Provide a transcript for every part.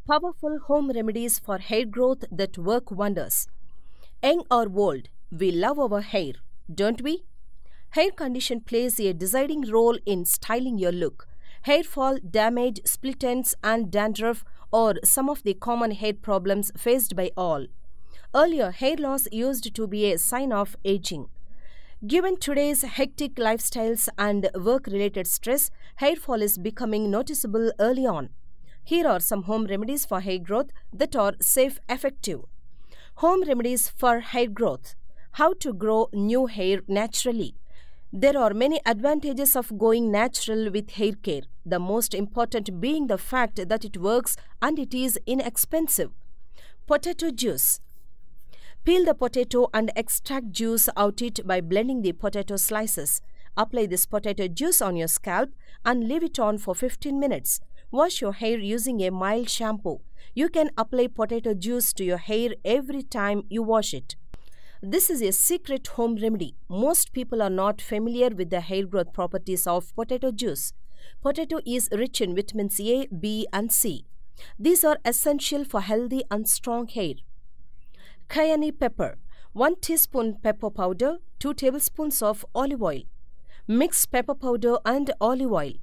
Powerful home remedies for hair growth that work wonders. Young or old, we love our hair, don't we? Hair condition plays a deciding role in styling your look. Hair fall, damage, split ends, and dandruff are some of the common hair problems faced by all. Earlier, hair loss used to be a sign of aging. Given today's hectic lifestyles and work-related stress, hair fall is becoming noticeable early on. Here are some home remedies for hair growth that are safe, effective. Home remedies for hair growth. How to grow new hair naturally. There are many advantages of going natural with hair care, the most important being the fact that it works and it is inexpensive. Potato juice. Peel the potato and extract juice out it by blending the potato slices. Apply this potato juice on your scalp and leave it on for 15 minutes. Wash your hair using a mild shampoo. You can apply potato juice to your hair every time you wash it. This is a secret home remedy. Most people are not familiar with the hair growth properties of potato juice. Potato is rich in vitamins A, B, and C. These are essential for healthy and strong hair. Cayenne pepper. 1 teaspoon pepper powder, 2 tablespoons of olive oil. Mix pepper powder and olive oil.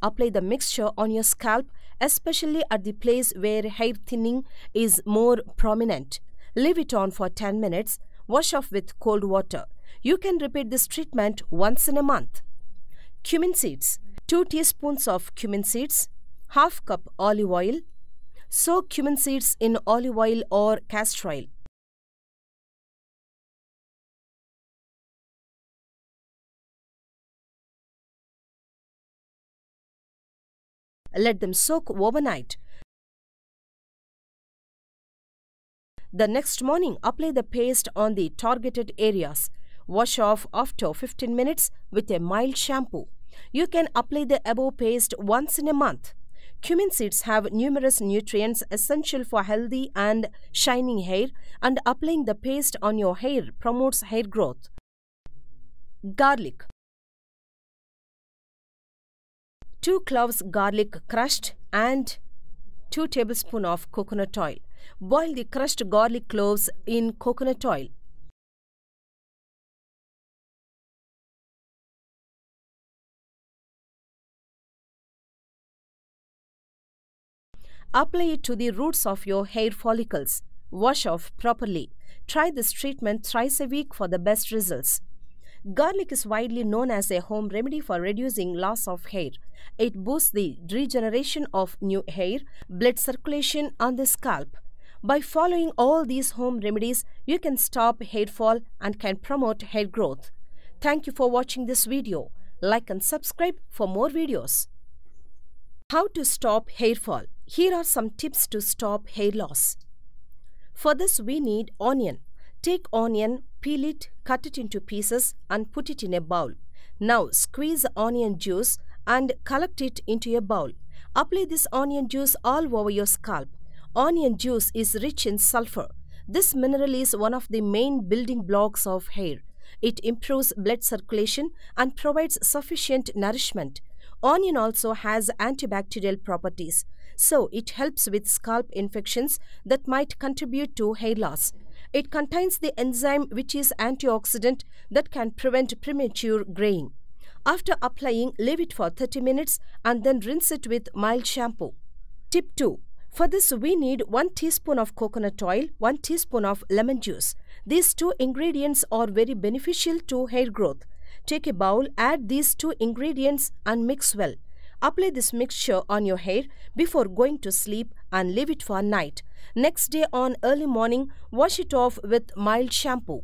Apply the mixture on your scalp, especially at the place where hair thinning is more prominent. Leave it on for 10 minutes. Wash off with cold water. You can repeat this treatment once in a month. Cumin seeds. 2 teaspoons of cumin seeds. Half cup olive oil. Soak cumin seeds in olive oil or castor oil. Let them soak overnight. The next morning, apply the paste on the targeted areas. Wash off after 15 minutes with a mild shampoo. You can apply the above paste once in a month. Cumin seeds have numerous nutrients essential for healthy and shining hair, and applying the paste on your hair promotes hair growth. Garlic. 2 cloves garlic crushed and 2 tablespoons of coconut oil. Boil the crushed garlic cloves in coconut oil. Apply it to the roots of your hair follicles. Wash off properly. Try this treatment thrice a week for the best results. Garlic is widely known as a home remedy for reducing loss of hair. It boosts the regeneration of new hair, blood circulation on the scalp. By following all these home remedies, you can stop hair fall and can promote hair growth. Thank you for watching this video. Like and subscribe for more videos. How to stop hair fall. Here are some tips to stop hair loss. For this, we need onion. Take onion, peel it, cut it into pieces and put it in a bowl. Now squeeze onion juice and collect it into a bowl. Apply this onion juice all over your scalp. Onion juice is rich in sulfur. This mineral is one of the main building blocks of hair. It improves blood circulation and provides sufficient nourishment. Onion also has antibacterial properties, so it helps with scalp infections that might contribute to hair loss. It contains the enzyme which is antioxidant that can prevent premature graying. After applying, leave it for 30 minutes and then rinse it with mild shampoo. Tip 2. For this, we need 1 teaspoon of coconut oil, 1 teaspoon of lemon juice. These 2 ingredients are very beneficial to hair growth. Take a bowl, add these 2 ingredients and mix well. Apply this mixture on your hair before going to sleep and leave it for a night. Next day on early morning, wash it off with mild shampoo.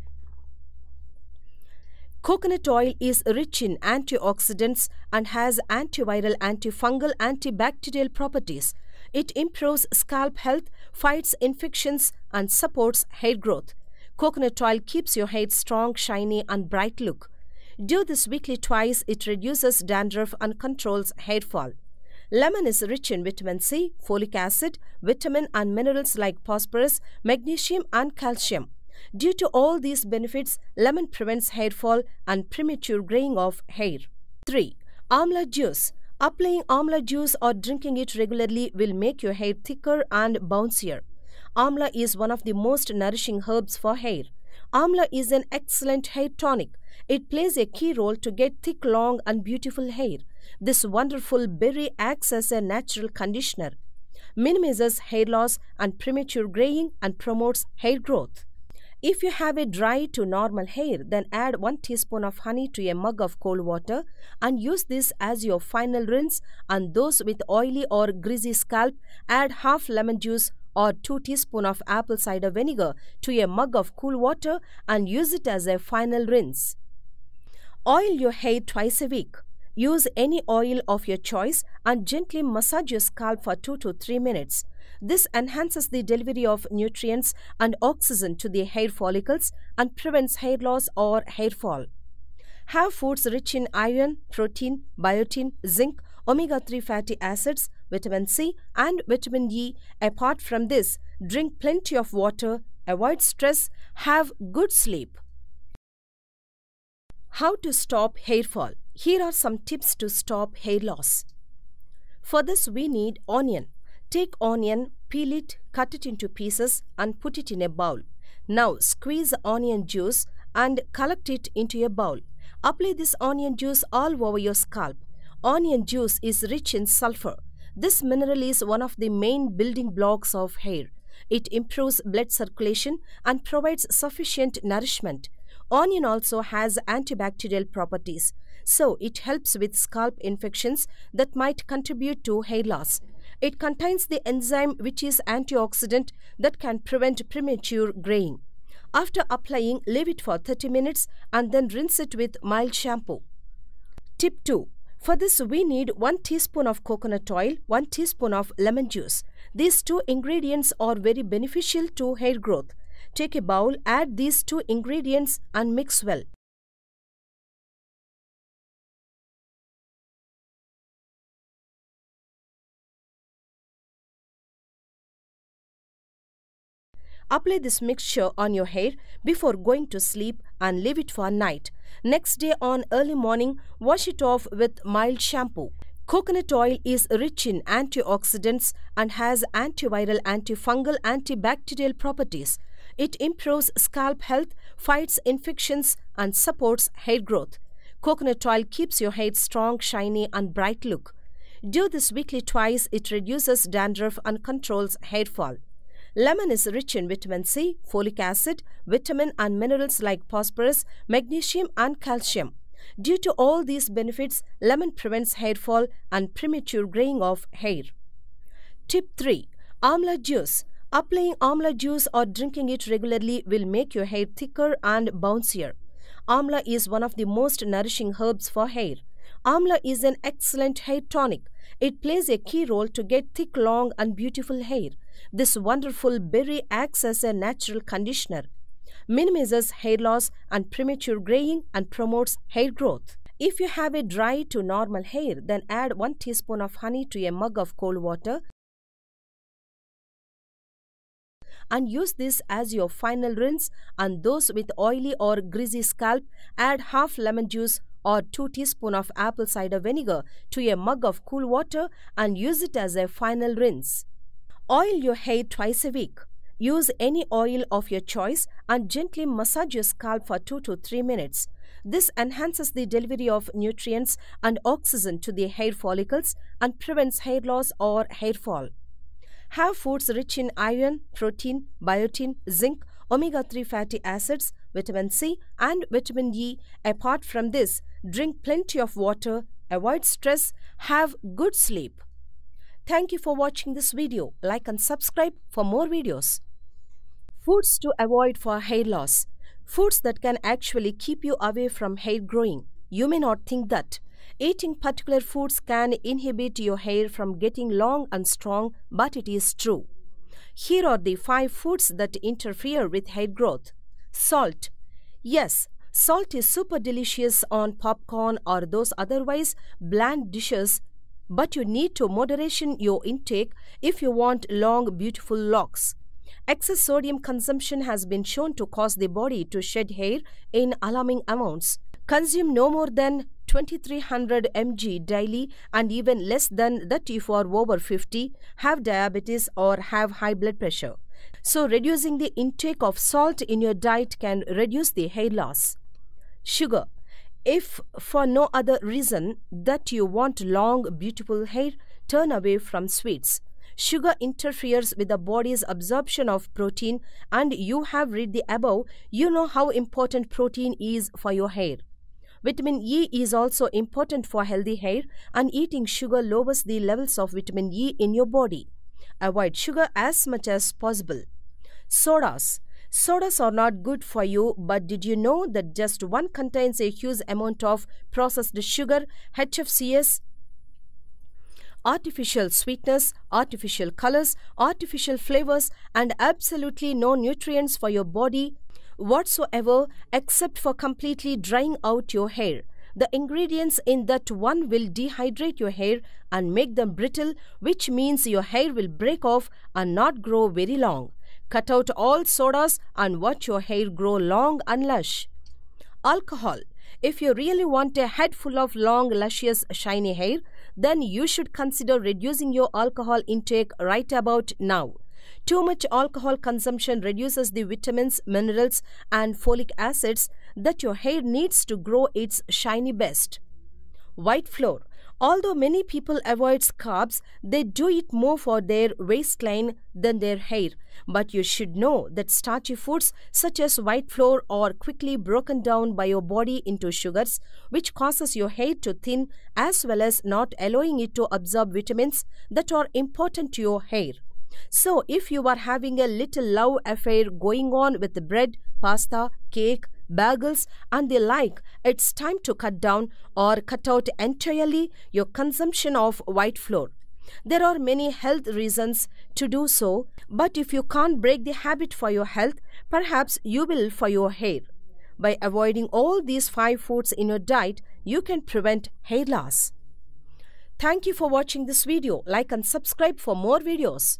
Coconut oil is rich in antioxidants and has antiviral, antifungal, antibacterial properties. It improves scalp health, fights infections, and supports hair growth. Coconut oil keeps your hair strong, shiny, and bright look. Do this weekly twice. It reduces dandruff and controls hair fall. Lemon is rich in vitamin C, folic acid, vitamin and minerals like phosphorus, magnesium and calcium. Due to all these benefits, lemon prevents hair fall and premature graying of hair. 3. Amla juice. Applying amla juice or drinking it regularly will make your hair thicker and bouncier. Amla is one of the most nourishing herbs for hair. Amla is an excellent hair tonic. It plays a key role to get thick, long and beautiful hair. This wonderful berry acts as a natural conditioner, minimizes hair loss and premature graying and promotes hair growth. If you have a dry to normal hair, then add 1 teaspoon of honey to a mug of cold water and use this as your final rinse, and those with oily or greasy scalp, add half lemon juice or 2 teaspoons of apple cider vinegar to a mug of cool water and use it as a final rinse. Oil your hair twice a week. Use any oil of your choice and gently massage your scalp for 2 to 3 minutes. This enhances the delivery of nutrients and oxygen to the hair follicles and prevents hair loss or hair fall. Have foods rich in iron, protein, biotin, zinc, omega-3 fatty acids, vitamin C and vitamin E. Apart from this, drink plenty of water, avoid stress, have good sleep. How to stop hair fall? Here are some tips to stop hair loss. For this, we need onion. Take onion, peel it, cut it into pieces and put it in a bowl. Now squeeze onion juice and collect it into a bowl. Apply this onion juice all over your scalp. Onion juice is rich in sulfur. This mineral is one of the main building blocks of hair. It improves blood circulation and provides sufficient nourishment. Onion also has antibacterial properties, so it helps with scalp infections that might contribute to hair loss. It contains the enzyme which is antioxidant that can prevent premature graying. After applying, leave it for 30 minutes and then rinse it with mild shampoo. Tip 2. For this, we need 1 teaspoon of coconut oil, 1 teaspoon of lemon juice. These 2 ingredients are very beneficial to hair growth. Take a bowl, add these 2 ingredients and mix well. Apply this mixture on your hair before going to sleep and leave it for a night. Next day on early morning, wash it off with mild shampoo. Coconut oil is rich in antioxidants and has antiviral, antifungal, antibacterial properties. It improves scalp health, fights infections and supports hair growth. Coconut oil keeps your hair strong, shiny and bright look. Do this weekly twice. It reduces dandruff and controls hair fall. Lemon is rich in vitamin C, folic acid, vitamin and minerals like phosphorus, magnesium and calcium. Due to all these benefits, lemon prevents hair fall and premature graying of hair. Tip 3. Amla juice. Applying amla juice or drinking it regularly will make your hair thicker and bouncier. Amla is one of the most nourishing herbs for hair. Amla is an excellent hair tonic. It plays a key role to get thick, long and beautiful hair. This wonderful berry acts as a natural conditioner, minimizes hair loss and premature graying and promotes hair growth. If you have a dry to normal hair, then add 1 teaspoon of honey to a mug of cold water and use this as your final rinse, and those with oily or greasy scalp, add half lemon juice or 2 teaspoons of apple cider vinegar to a mug of cool water and use it as a final rinse. Oil your hair twice a week. Use any oil of your choice and gently massage your scalp for 2 to 3 minutes. This enhances the delivery of nutrients and oxygen to the hair follicles and prevents hair loss or hair fall. Have foods rich in iron, protein, biotin, zinc, omega-3 fatty acids, vitamin C and vitamin E. Apart from this, drink plenty of water, avoid stress, have good sleep. Thank you for watching this video. Like and subscribe for more videos. Foods to avoid for hair loss. Foods that can actually keep you away from hair growing. You may not think that. Eating particular foods can inhibit your hair from getting long and strong, but it is true. Here are the 5 foods that interfere with hair growth. Salt. Yes, salt is super delicious on popcorn or those otherwise bland dishes but you need to moderation your intake if you want long, beautiful locks. Excess sodium consumption has been shown to cause the body to shed hair in alarming amounts. Consume no more than 2300 mg daily and even less than that if you are over 50, have diabetes or have high blood pressure. So reducing the intake of salt in your diet can reduce the hair loss. Sugar. If for no other reason that you want long, beautiful hair, turn away from sweets. Sugar interferes with the body's absorption of protein, and you have read the above, you know how important protein is for your hair. Vitamin E is also important for healthy hair, and eating sugar lowers the levels of vitamin E in your body. Avoid sugar as much as possible. Sodas. Sodas are not good for you, but did you know that just one contains a huge amount of processed sugar, HFCS, artificial sweetness, artificial colors, artificial flavors, and absolutely no nutrients for your body whatsoever except for completely drying out your hair. The ingredients in that one will dehydrate your hair and make them brittle, which means your hair will break off and not grow very long. Cut out all sodas and watch your hair grow long and lush. Alcohol. If you really want a head full of long, luscious, shiny hair, then you should consider reducing your alcohol intake right about now. Too much alcohol consumption reduces the vitamins, minerals, and folic acids that your hair needs to grow its shiny best. White flour. Although many people avoid carbs, they do it more for their waistline than their hair. But you should know that starchy foods such as white flour are quickly broken down by your body into sugars, which causes your hair to thin as well as not allowing it to absorb vitamins that are important to your hair. So, if you are having a little love affair going on with the bread, pasta, cake, bagels and the like, it's time to cut down or cut out entirely your consumption of white flour. There are many health reasons to do so, but if you can't break the habit for your health, perhaps you will for your hair. By avoiding all these 5 foods in your diet, you can prevent hair loss. Thank you for watching this video. Like and subscribe for more videos.